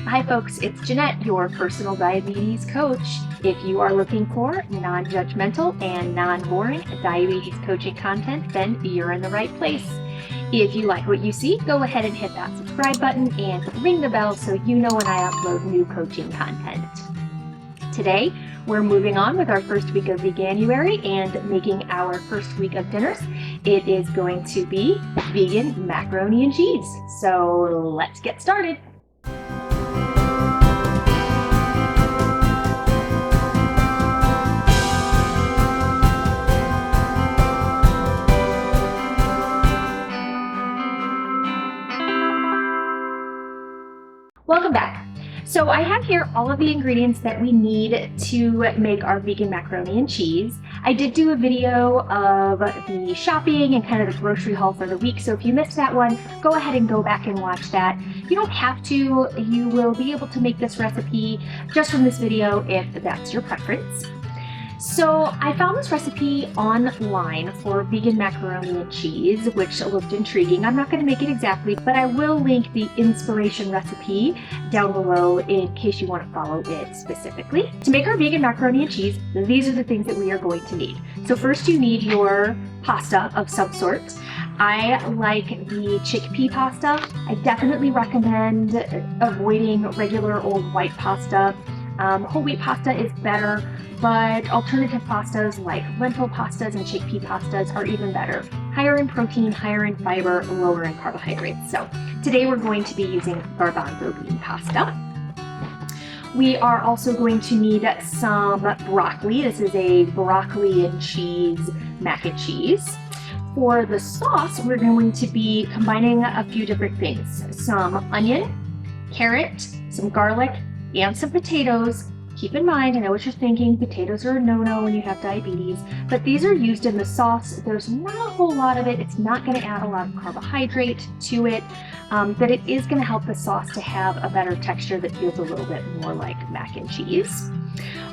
Hi folks, it's Jeanette, your personal diabetes coach. If you are looking for non-judgmental and non-boring diabetes coaching content, then you're in the right place. If you like what you see, go ahead and hit that subscribe button and ring the bell so you know when I upload new coaching content. Today, we're moving on with our first week of Veganuary and making our first week of dinners. It is going to be vegan macaroni and cheese. So let's get started. Welcome back. So I have here all of the ingredients that we need to make our vegan macaroni and cheese. I did do a video of the shopping and kind of the grocery haul for the week, so if you missed that one, go ahead and go back and watch that. You don't have to. You will be able to make this recipe just from this video if that's your preference. So I found this recipe online for vegan macaroni and cheese, which looked intriguing. I'm not going to make it exactly, but I will link the inspiration recipe down below in case you want to follow it specifically. To make our vegan macaroni and cheese, these are the things that we are going to need. So first you need your pasta of some sort. I like the chickpea pasta. I definitely recommend avoiding regular old white pasta. Whole wheat pasta is better, but alternative pastas like lentil pastas and chickpea pastas are even better. Higher in protein, higher in fiber, lower in carbohydrates. So today we're going to be using garbanzo bean pasta. We are also going to need some broccoli. This is a broccoli and cheese mac and cheese. For the sauce, we're going to be combining a few different things. Some onion, carrot, some garlic, and some potatoes. Keep in mind, I know what you're thinking, potatoes are a no-no when you have diabetes, but these are used in the sauce. There's not a whole lot of it. It's not going to add a lot of carbohydrate to it, but it is going to help the sauce to have a better texture that feels a little bit more like mac and cheese.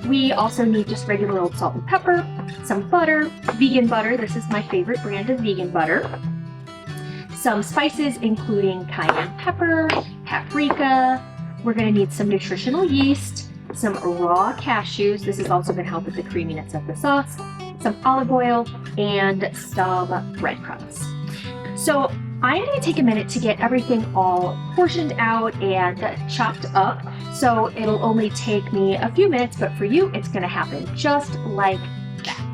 We also need just regular old salt and pepper, some butter, vegan butter. This is my favorite brand of vegan butter. Some spices, including cayenne pepper, paprika. We're going to need some nutritional yeast, some raw cashews. This is also going to help with the creaminess of the sauce, some olive oil, and some breadcrumbs. So I'm going to take a minute to get everything all portioned out and chopped up. So it'll only take me a few minutes, but for you, it's going to happen just like that.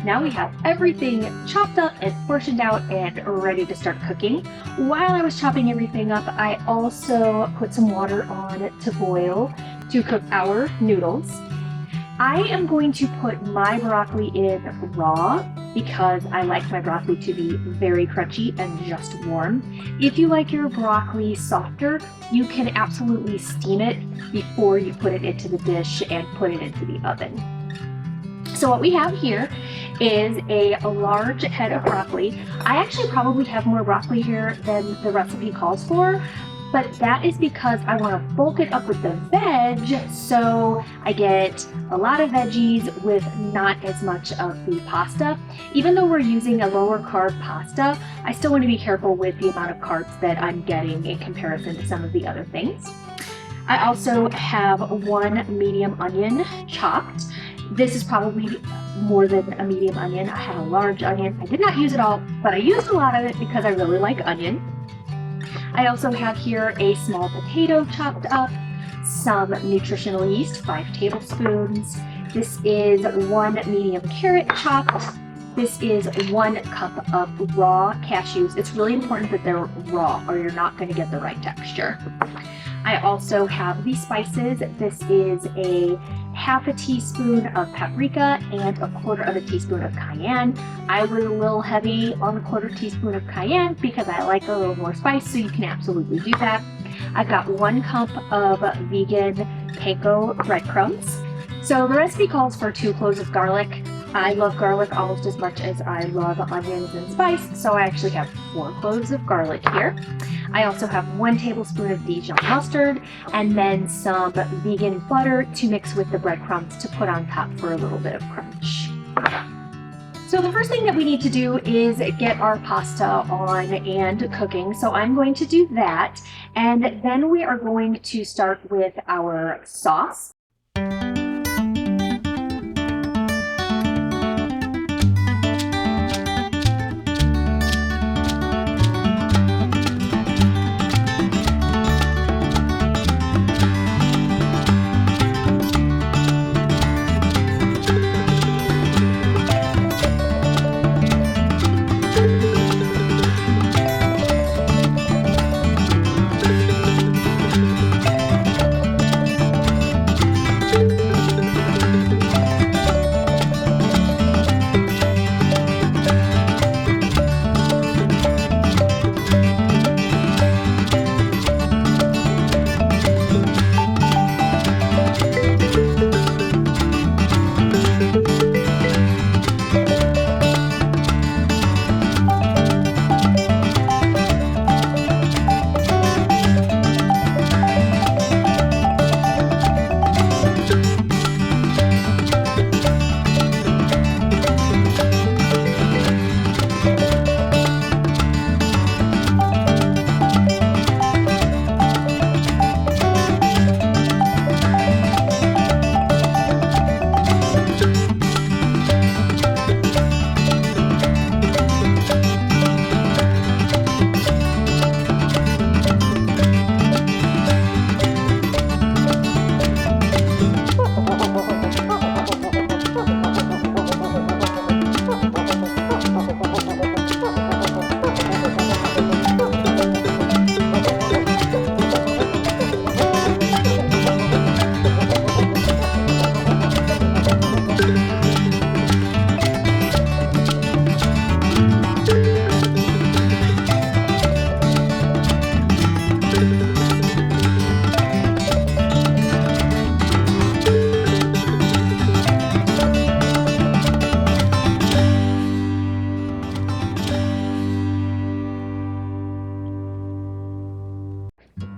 Now we have everything chopped up and portioned out and ready to start cooking. While I was chopping everything up, I also put some water on to boil to cook our noodles. I am going to put my broccoli in raw because I like my broccoli to be very crunchy and just warm. If you like your broccoli softer, you can absolutely steam it before you put it into the dish and put it into the oven. So what we have here is a large head of broccoli. I actually probably have more broccoli here than the recipe calls for, but that is because I want to bulk it up with the veg, so I get a lot of veggies with not as much of the pasta. Even though we're using a lower carb pasta, I still want to be careful with the amount of carbs that I'm getting in comparison to some of the other things. I also have one medium onion chopped. This is probably more than a medium onion. I have a large onion. I did not use it all, but I used a lot of it because I really like onion. I also have here a small potato chopped up, some nutritional yeast, 5 tablespoons. This is 1 medium carrot chopped. This is 1 cup of raw cashews. It's really important that they're raw or you're not going to get the right texture. I also have the spices. This is a half a teaspoon of paprika and a 1/4 teaspoon of cayenne. I was a little heavy on the 1/4 teaspoon of cayenne because I like a little more spice, so you can absolutely do that. I've got 1 cup of vegan panko breadcrumbs. So the recipe calls for 2 cloves of garlic. I love garlic almost as much as I love onions and spice, so I actually have 4 cloves of garlic here. I also have 1 tablespoon of Dijon mustard and then some vegan butter to mix with the breadcrumbs to put on top for a little bit of crunch. So the first thing that we need to do is get our pasta on and cooking. So I'm going to do that. And then we are going to start with our sauce.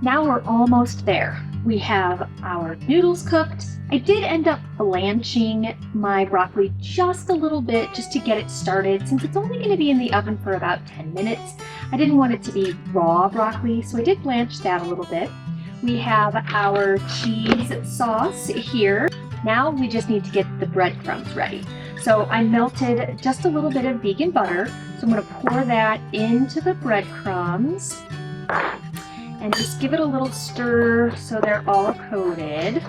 Now we're almost there. We have our noodles cooked. I did end up blanching my broccoli just a little bit just to get it started. Since it's only going to be in the oven for about 10 minutes, I didn't want it to be raw broccoli, so I did blanch that a little bit. We have our cheese sauce here. Now we just need to get the breadcrumbs ready. So I melted just a little bit of vegan butter, so I'm going to pour that into the breadcrumbs and just give it a little stir so they're all coated.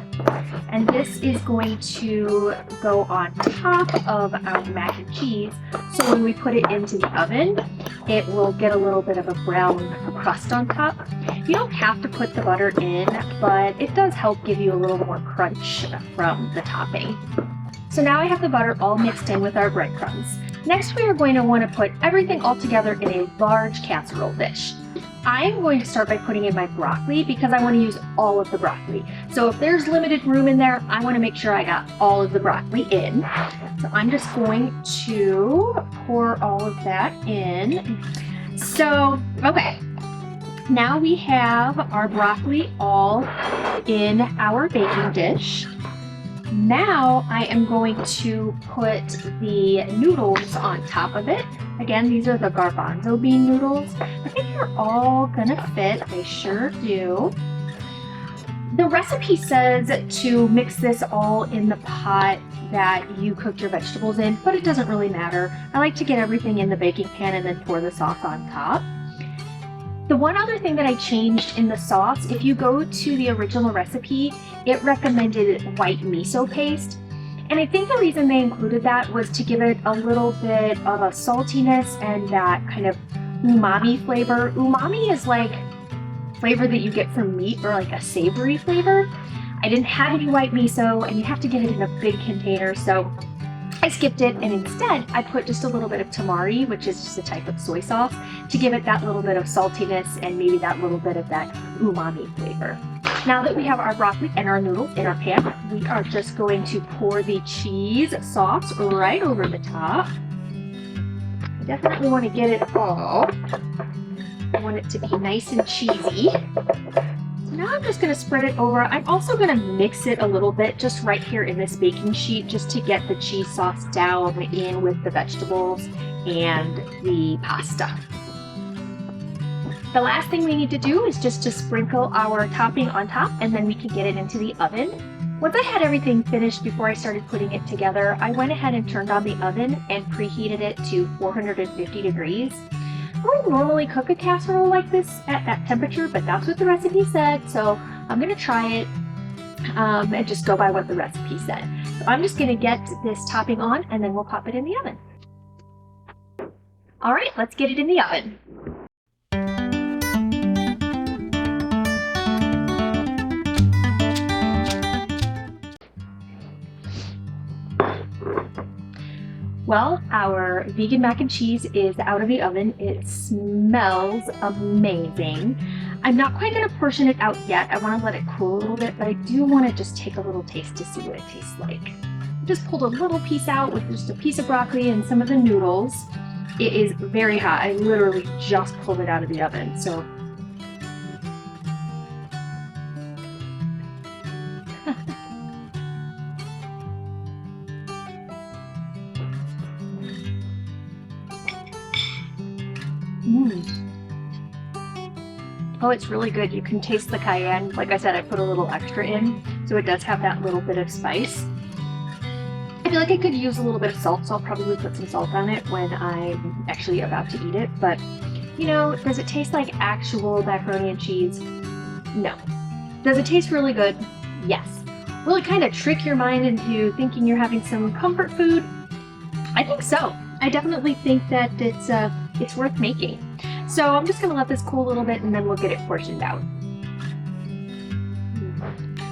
And this is going to go on top of our mac and cheese, so when we put it into the oven, it will get a little bit of a brown crust on top. You don't have to put the butter in, but it does help give you a little more crunch from the topping. So now I have the butter all mixed in with our breadcrumbs. Next, we are going to want to put everything all together in a large casserole dish. I'm going to start by putting in my broccoli because I want to use all of the broccoli. So if there's limited room in there, I want to make sure I got all of the broccoli in. So I'm just going to pour all of that in. So, okay. Now we have our broccoli all in our baking dish. Now I am going to put the noodles on top of it. Again, these are the garbanzo bean noodles. I think they're all gonna fit. They sure do. The recipe says to mix this all in the pot that you cooked your vegetables in, but it doesn't really matter. I like to get everything in the baking pan and then pour the sauce on top. The one other thing that I changed in the sauce, if you go to the original recipe, it recommended white miso paste. And I think the reason they included that was to give it a little bit of a saltiness and that kind of umami flavor. Umami is like flavor that you get from meat, or like a savory flavor. I didn't have any white miso, and you have to get it in a big container, so I skipped it, and instead I put just a little bit of tamari, which is just a type of soy sauce, to give it that little bit of saltiness and maybe that little bit of that umami flavor. Now that we have our broccoli and our noodles in our pan, we are just going to pour the cheese sauce right over the top. I definitely want to get it all. I want it to be nice and cheesy. So now I'm just going to spread it over. I'm also going to mix it a little bit just right here in this baking sheet just to get the cheese sauce down in with the vegetables and the pasta. The last thing we need to do is just to sprinkle our topping on top, and then we can get it into the oven. Once I had everything finished before I started putting it together, I went ahead and turned on the oven and preheated it to 450 degrees. I don't normally cook a casserole like this at that temperature, but that's what the recipe said, so I'm gonna try it and just go by what the recipe said. So I'm just gonna get this topping on, and then we'll pop it in the oven. All right, let's get it in the oven. Well, our vegan mac and cheese is out of the oven. It smells amazing. I'm not quite going to portion it out yet. I want to let it cool a little bit, but I do want to just take a little taste to see what it tastes like. I just pulled a little piece out with just a piece of broccoli and some of the noodles. It is very hot. I literally just pulled it out of the oven, so. Oh, it's really good. You can taste the cayenne. Like I said, I put a little extra in, so it does have that little bit of spice. I feel like I could use a little bit of salt, so I'll probably put some salt on it when I'm actually about to eat it. But, you know, does it taste like actual macaroni and cheese? No. Does it taste really good? Yes. Will it kind of trick your mind into thinking you're having some comfort food? I think so. I definitely think that it's worth making. So I'm just gonna let this cool a little bit, and then we'll get it portioned out.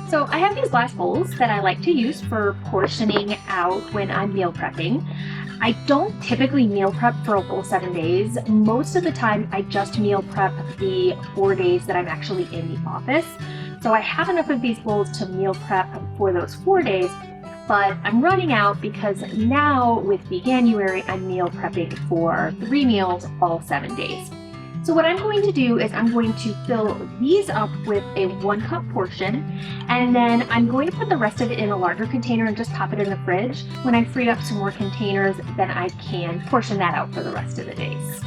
So I have these glass bowls that I like to use for portioning out when I'm meal prepping. I don't typically meal prep for a full 7 days. Most of the time I just meal prep the 4 days that I'm actually in the office. So I have enough of these bowls to meal prep for those 4 days, but I'm running out because now with Veganuary, I'm meal prepping for 3 meals all 7 days. So what I'm going to do is I'm going to fill these up with a 1 cup portion, and then I'm going to put the rest of it in a larger container and just pop it in the fridge. When I free up some more containers, then I can portion that out for the rest of the days.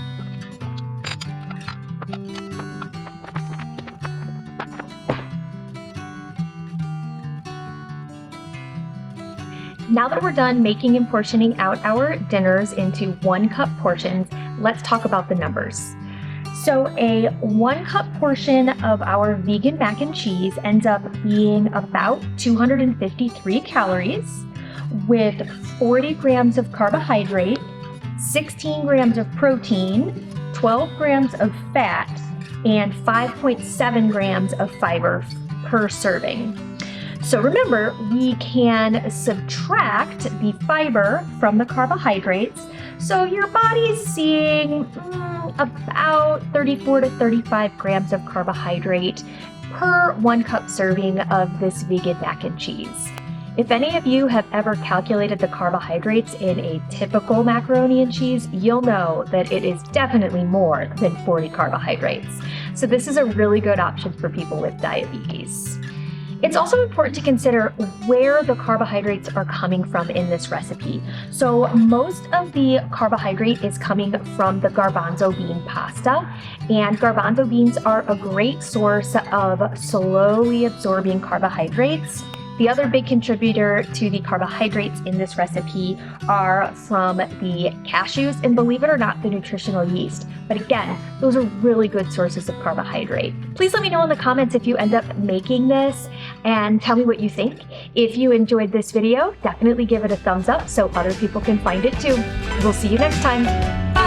Now that we're done making and portioning out our dinners into 1 cup portions, let's talk about the numbers. So a 1 cup portion of our vegan mac and cheese ends up being about 253 calories with 40 grams of carbohydrate, 16 grams of protein, 12 grams of fat, and 5.7 grams of fiber per serving. So remember, we can subtract the fiber from the carbohydrates, so your body's seeing about 34 to 35 grams of carbohydrate per 1 cup serving of this vegan mac and cheese. If any of you have ever calculated the carbohydrates in a typical macaroni and cheese, you'll know that it is definitely more than 40 carbohydrates. So this is a really good option for people with diabetes. It's also important to consider where the carbohydrates are coming from in this recipe. So most of the carbohydrate is coming from the garbanzo bean pasta, and garbanzo beans are a great source of slowly absorbing carbohydrates. The other big contributor to the carbohydrates in this recipe are from the cashews, and believe it or not, the nutritional yeast. But again, those are really good sources of carbohydrate. Please let me know in the comments if you end up making this and tell me what you think. If you enjoyed this video, definitely give it a thumbs up so other people can find it too. We'll see you next time. Bye!